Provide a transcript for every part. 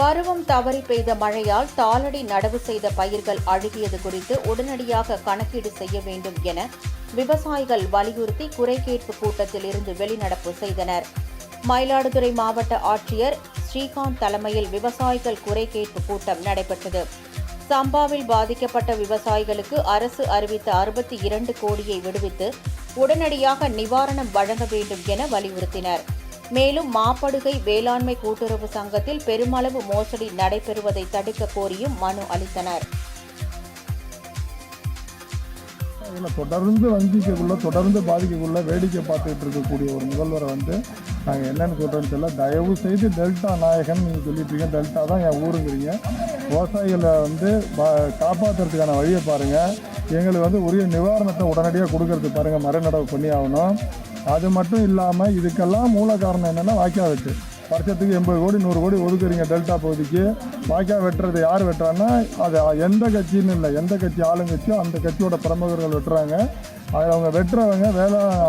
பருவம் தவறி பெய்த மழையால் தாளடி நடவு செய்த பயிர்கள் அழுகியது குறித்து உடனடியாக கணக்கீடு செய்ய வேண்டும் என விவசாயிகள் வலியுறுத்தி குறை கேட்பு கூட்டத்தில் இருந்து வெளிநடப்பு செய்தனர். மயிலாடுதுறை மாவட்ட ஆட்சியர் ஸ்ரீகாந்த் தலைமையில் விவசாயிகள் குறை கேட்பு கூட்டம் நடைபெற்றது. சம்பாவில் பாதிக்கப்பட்ட விவசாயிகளுக்கு அரசு அறிவித்த 62 கோடியை விடுவித்து உடனடியாக நிவாரணம் வழங்க வேண்டும் என வலியுறுத்தினர். மேலும் மாப்படுகை வேளாண்மை கூட்டுறவு சங்கத்தில் பெருமளவு மோசடி நடைபெறுவதை தடுக்க கோரியும் மனு அளித்தனர். தொடர்ந்து வங்கிக்குள்ள தொடர்ந்து பாதிக்கக்குள்ள வேடிக்கை பார்த்துக்கிட்டு இருக்கக்கூடிய ஒரு முதல்வரை நாங்கள் என்னென்னு சொல்கிறோன்னு தெரியல. தயவு செய்து டெல்டா நாயகன் நீங்கள் சொல்லிட்டுருக்கீங்க. டெல்டா தான் என் ஊருங்கிறீங்க. விவசாயிகளை காப்பாற்றுறதுக்கான வழியை பாருங்கள். எங்களுக்கு உரிய நிவாரணத்தை உடனடியாக கொடுக்கறதுக்கு பாருங்கள். மறுநடவு பண்ணி ஆகணும். அது மட்டும் இல்லாமல் இதுக்கெல்லாம் மூல காரணம் என்னென்னா வாய்க்கால் வெட்டு. வருஷத்துக்கு 80 கோடி 100 கோடி ஒதுக்குறீங்க டெல்டா பகுதிக்கு. வாய்க்கால் வெட்டுறது யார் வெட்டுறான்னா அது எந்த கட்சின்னு இல்லை, எந்த கட்சி ஆளுங்கட்சியோ அந்த கட்சியோட பிரமுகர்கள் வெட்டுறாங்க. அது அவங்க வெட்டுறவங்க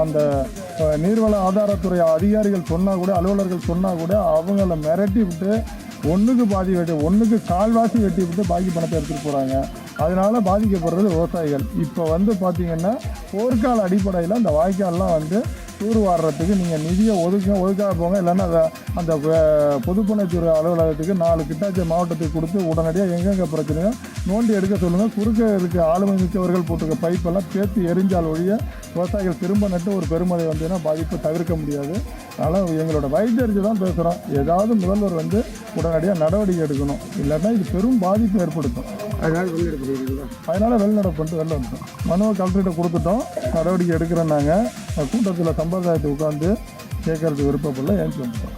அந்த நீர்வள ஆதாரத்துறை அதிகாரிகள் சொன்னால் கூட, அலுவலர்கள் சொன்னால் கூட அவங்கள மிரட்டி விட்டு ஒன்றுக்கு பாதி வெட்டி, ஒன்றுக்கு கால்வாசி வெட்டி விட்டு பாக்கி பணத்தை எடுத்துகிட்டு போகிறாங்க. அதனால் பாதிக்கப்படுறது விவசாயிகள். இப்போ பார்த்திங்கன்னா போர்க்கால அடிப்படையில் அந்த வாய்க்கால்லாம் தூர் வாடுறதுக்கு நீங்கள் நிதியை ஒதுக்காக போங்க. இல்லைன்னா அந்த பொதுப்பணித்துறை அலுவலகத்துக்கு 4 கிட்டாச்சி மாவட்டத்துக்கு கொடுத்து உடனடியாக எங்கெங்கே பிரச்சனையோ நோண்டி எடுக்க சொல்லுங்கள். குறுக்க இருக்க ஆளுமை மிக்கவர்கள் போட்டிருக்க பைப்பெல்லாம் பேத்து எரிஞ்சால் ஒழிய விவசாயிகள் திரும்ப நட்டு ஒரு பெருமழை பாதிப்பு தவிர்க்க முடியாது. அதனால் எங்களோட வயிற்றறிஞ்சு தான் பேசுகிறோம். ஏதாவது முதல்வர் உடனடியாக நடவடிக்கை எடுக்கணும். இல்லைன்னா இது பெரும் பாதிப்பு ஏற்படுத்தும். அதனால் வெளிநடப்பு பண்ணிட்டு வெளில வந்துட்டோம். மனுவை கலெக்டர்கிட்ட கொடுத்துட்டோம். நடவடிக்கை எடுக்கிறோம். நாங்கள் கூட்டத்தில் சம்பிரதாயத்தை உட்காந்து கேட்கறதுக்கு விருப்பப்படல. ஏன் வந்துட்டோம்.